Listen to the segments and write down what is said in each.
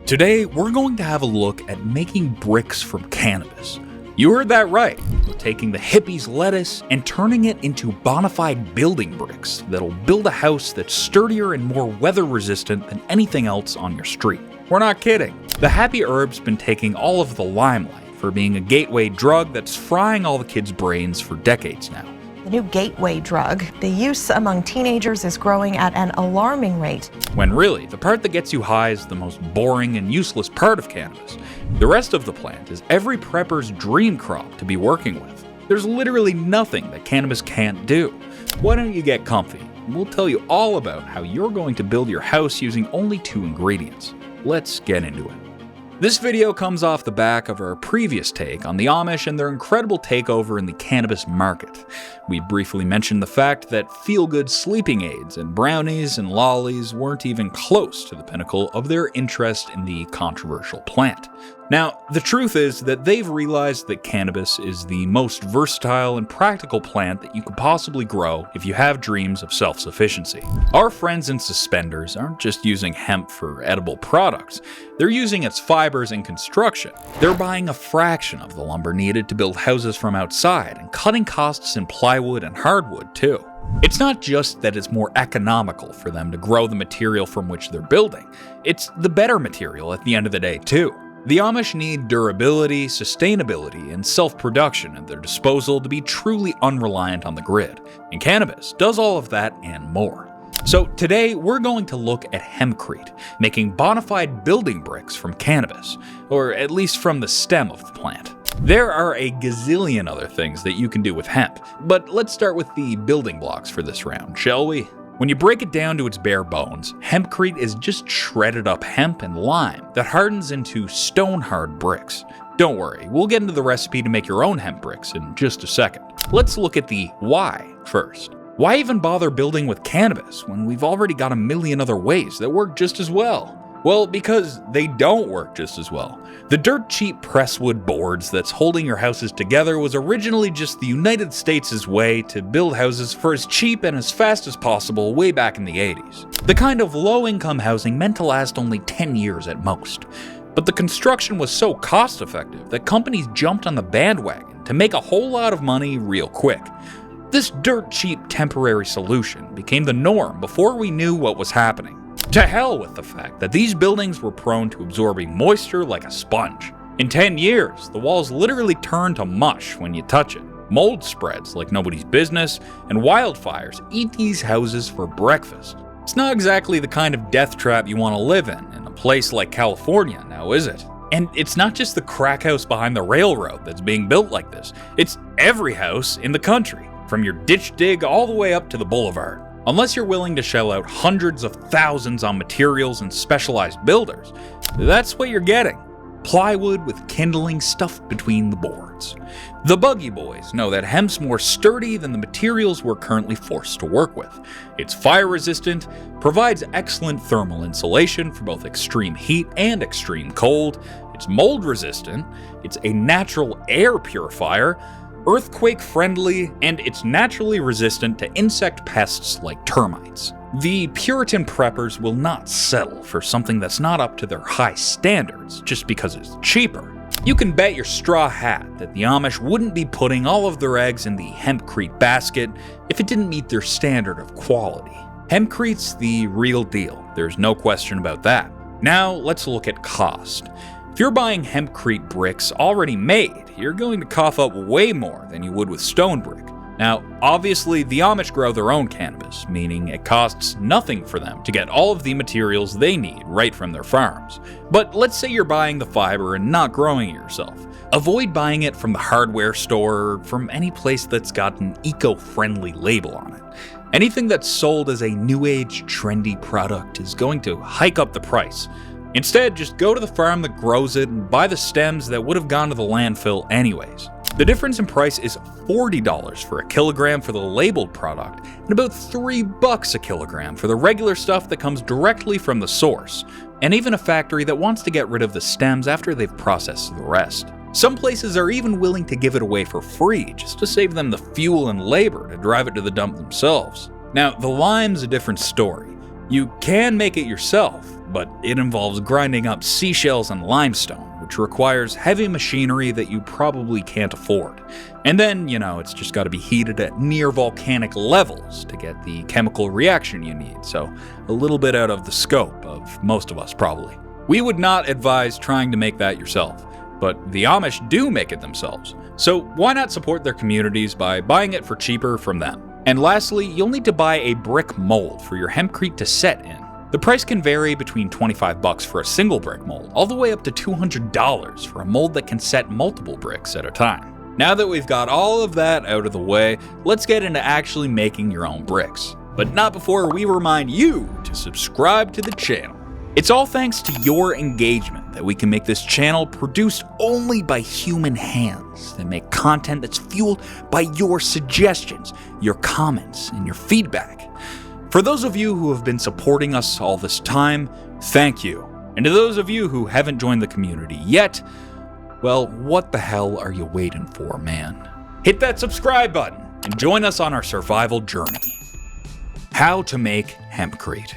Today, we're going to have a look at making bricks from cannabis. You heard that right. We're taking the hippies' lettuce and turning it into bona fide building bricks that'll build a house that's sturdier and more weather resistant than anything else on your street. We're not kidding. The happy herb's been taking all of the limelight for being a gateway drug that's frying all the kids' brains for decades now. The new gateway drug, the use among teenagers is growing at an alarming rate. When really, the part that gets you high is the most boring and useless part of cannabis. The rest of the plant is every prepper's dream crop to be working with. There's literally nothing that cannabis can't do. Why don't you get comfy? We'll tell you all about how you're going to build your house using only 2 ingredients. Let's get into it. This video comes off the back of our previous take on the Amish and their incredible takeover in the cannabis market. We briefly mentioned the fact that feel-good sleeping aids and brownies and lollies weren't even close to the pinnacle of their interest in the controversial plant. Now, the truth is that they've realized that cannabis is the most versatile and practical plant that you could possibly grow if you have dreams of self-sufficiency. Our friends in suspenders aren't just using hemp for edible products, they're using its fibers in construction. They're buying a fraction of the lumber needed to build houses from outside and cutting costs in plywood and hardwood too. It's not just that it's more economical for them to grow the material from which they're building, it's the better material at the end of the day too. The Amish need durability, sustainability, and self-production at their disposal to be truly unreliant on the grid, and cannabis does all of that and more. So today, we're going to look at Hempcrete, making bona fide building bricks from cannabis, or at least from the stem of the plant. There are a gazillion other things that you can do with hemp, but let's start with the building blocks for this round, shall we? When you break it down to its bare bones, Hempcrete is just shredded up hemp and lime that hardens into stone-hard bricks. Don't worry, we'll get into the recipe to make your own hemp bricks in just a second. Let's look at the why first. Why even bother building with cannabis when we've already got a million other ways that work just as well? Well, because they don't work just as well. The dirt cheap presswood boards that's holding your houses together was originally just the United States' way to build houses for as cheap and as fast as possible way back in the 80s. The kind of low-income housing meant to last only 10 years at most. But the construction was so cost-effective that companies jumped on the bandwagon to make a whole lot of money real quick. This dirt cheap temporary solution became the norm before we knew what was happening. To hell with the fact that these buildings were prone to absorbing moisture like a sponge. In 10 years, the walls literally turn to mush when you touch it. Mold spreads like nobody's business, and wildfires eat these houses for breakfast. It's not exactly the kind of death trap you want to live in a place like California, now is it? And it's not just the crack house behind the railroad that's being built like this. It's every house in the country, from your ditch dig all the way up to the boulevard. Unless you're willing to shell out hundreds of thousands on materials and specialized builders, that's what you're getting. Plywood with kindling stuffed between the boards. The buggy boys know that hemp's more sturdy than the materials we're currently forced to work with. It's fire resistant, provides excellent thermal insulation for both extreme heat and extreme cold, it's mold resistant, it's a natural air purifier, earthquake friendly, and it's naturally resistant to insect pests like termites. The Puritan preppers will not settle for something that's not up to their high standards just because it's cheaper. You can bet your straw hat that the Amish wouldn't be putting all of their eggs in the Hempcrete basket if it didn't meet their standard of quality. Hempcrete's the real deal, there's no question about that. Now let's look at cost. If you're buying Hempcrete bricks already made, you're going to cough up way more than you would with stone brick. Now, obviously, the Amish grow their own cannabis, meaning it costs nothing for them to get all of the materials they need right from their farms. But let's say you're buying the fiber and not growing it yourself. Avoid buying it from the hardware store or from any place that's got an eco-friendly label on it. Anything that's sold as a new age, trendy product is going to hike up the price. Instead, just go to the farm that grows it and buy the stems that would have gone to the landfill anyways. The difference in price is $40 for a kilogram for the labeled product, and about $3 a kilogram for the regular stuff that comes directly from the source, and even a factory that wants to get rid of the stems after they've processed the rest. Some places are even willing to give it away for free just to save them the fuel and labor to drive it to the dump themselves. Now, the lime's a different story. You can make it yourself, but it involves grinding up seashells and limestone, which requires heavy machinery that you probably can't afford. And then, it's just got to be heated at near volcanic levels to get the chemical reaction you need, so a little bit out of the scope of most of us probably. We would not advise trying to make that yourself, but the Amish do make it themselves, so why not support their communities by buying it for cheaper from them? And lastly, you'll need to buy a brick mold for your hempcrete to set in. The price can vary between $25 for a single brick mold, all the way up to $200 for a mold that can set multiple bricks at a time. Now that we've got all of that out of the way, let's get into actually making your own bricks. But not before we remind you to subscribe to the channel. It's all thanks to your engagement that we can make this channel produced only by human hands that make content that's fueled by your suggestions, your comments, and your feedback. For those of you who have been supporting us all this time, thank you. And to those of you who haven't joined the community yet, well, what the hell are you waiting for, man? Hit that subscribe button and join us on our survival journey. How to make hempcrete.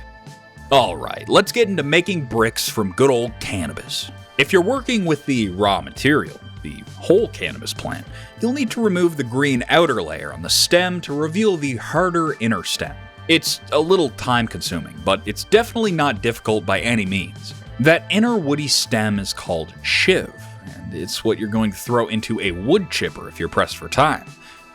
Alright, let's get into making bricks from good old cannabis. If you're working with the raw material, the whole cannabis plant, you'll need to remove the green outer layer on the stem to reveal the harder inner stem. It's a little time consuming, but it's definitely not difficult by any means. That inner woody stem is called shiv, and it's what you're going to throw into a wood chipper if you're pressed for time.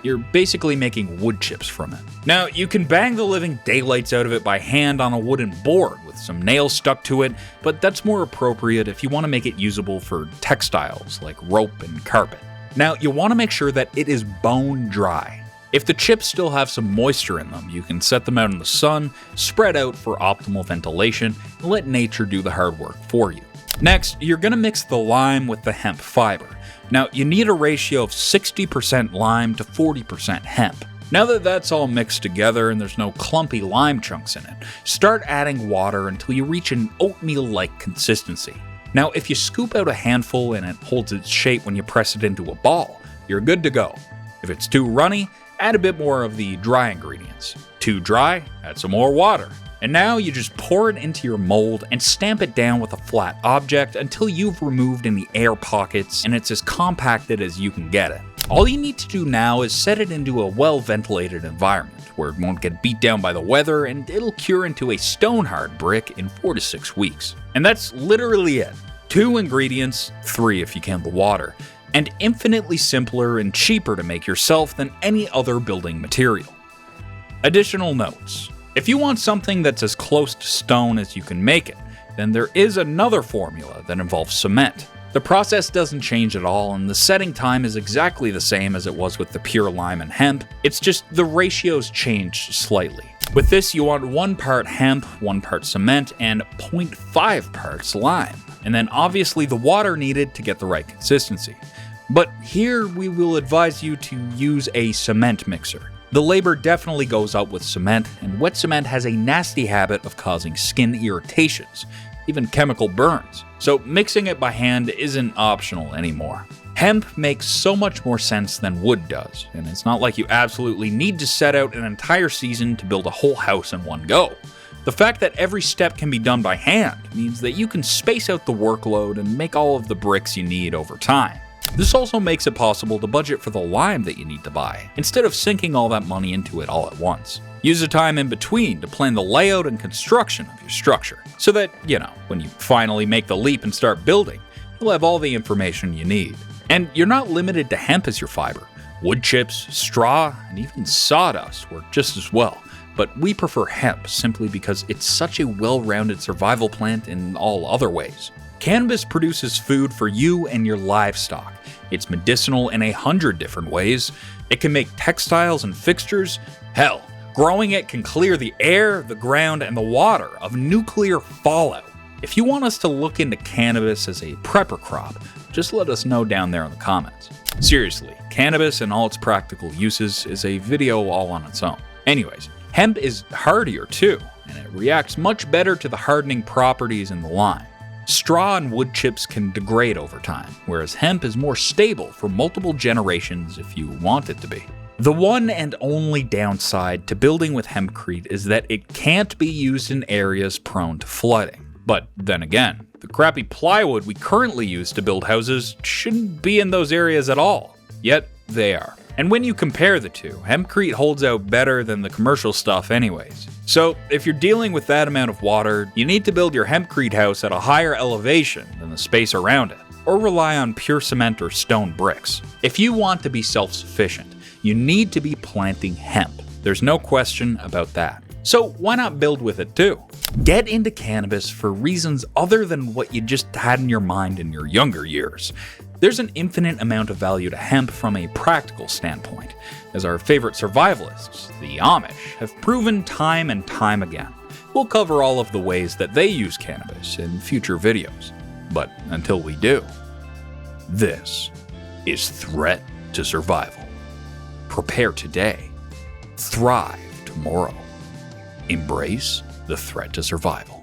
You're basically making wood chips from it. Now, you can bang the living daylights out of it by hand on a wooden board with some nails stuck to it, but that's more appropriate if you want to make it usable for textiles like rope and carpet. Now, you want to make sure that it is bone dry. If the chips still have some moisture in them, you can set them out in the sun, spread out for optimal ventilation, and let nature do the hard work for you. Next, you're going to mix the lime with the hemp fiber. Now, you need a ratio of 60% lime to 40% hemp. Now that that's all mixed together and there's no clumpy lime chunks in it, start adding water until you reach an oatmeal-like consistency. Now, if you scoop out a handful and it holds its shape when you press it into a ball, you're good to go. If it's too runny, add a bit more of the dry ingredients. Too dry, add some more water. And now you just pour it into your mold and stamp it down with a flat object until you've removed any air pockets and it's as compacted as you can get it. All you need to do now is set it into a well-ventilated environment where it won't get beat down by the weather and it'll cure into a stone-hard brick in 4 to 6 weeks. And that's literally it. 2 ingredients, 3 if you count the water, and infinitely simpler and cheaper to make yourself than any other building material. Additional notes. If you want something that's as close to stone as you can make it, then there is another formula that involves cement. The process doesn't change at all, and the setting time is exactly the same as it was with the pure lime and hemp, it's just the ratios changed slightly. With this, you want 1 part hemp, 1 part cement, and 0.5 parts lime, and then obviously the water needed to get the right consistency. But here we will advise you to use a cement mixer. The labor definitely goes up with cement, and wet cement has a nasty habit of causing skin irritations, even chemical burns, so mixing it by hand isn't optional anymore. Hemp makes so much more sense than wood does, and it's not like you absolutely need to set out an entire season to build a whole house in one go. The fact that every step can be done by hand means that you can space out the workload and make all of the bricks you need over time. This also makes it possible to budget for the lime that you need to buy, instead of sinking all that money into it all at once. Use the time in between to plan the layout and construction of your structure, so that, when you finally make the leap and start building, you'll have all the information you need. And you're not limited to hemp as your fiber. Wood chips, straw, and even sawdust work just as well, but we prefer hemp simply because it's such a well-rounded survival plant in all other ways. Cannabis produces food for you and your livestock. It's medicinal in 100 different ways. It can make textiles and fixtures. Hell, growing it can clear the air, the ground, and the water of nuclear fallout. If you want us to look into cannabis as a prepper crop, just let us know down there in the comments. Seriously, cannabis and all its practical uses is a video all on its own. Anyways, hemp is hardier too, and it reacts much better to the hardening properties in the lime. Straw and wood chips can degrade over time, whereas hemp is more stable for multiple generations if you want it to be. The one and only downside to building with hempcrete is that it can't be used in areas prone to flooding. But then again, the crappy plywood we currently use to build houses shouldn't be in those areas at all. Yet they are. And when you compare the two, Hempcrete holds out better than the commercial stuff anyways. So if you're dealing with that amount of water, you need to build your Hempcrete house at a higher elevation than the space around it, or rely on pure cement or stone bricks. If you want to be self-sufficient, you need to be planting hemp. There's no question about that. So why not build with it too? Get into cannabis for reasons other than what you just had in your mind in your younger years. There's an infinite amount of value to hemp from a practical standpoint, as our favorite survivalists, the Amish, have proven time and time again. We'll cover all of the ways that they use cannabis in future videos. But until we do, this is Threat to Survival. Prepare today, thrive tomorrow. Embrace the threat to survival.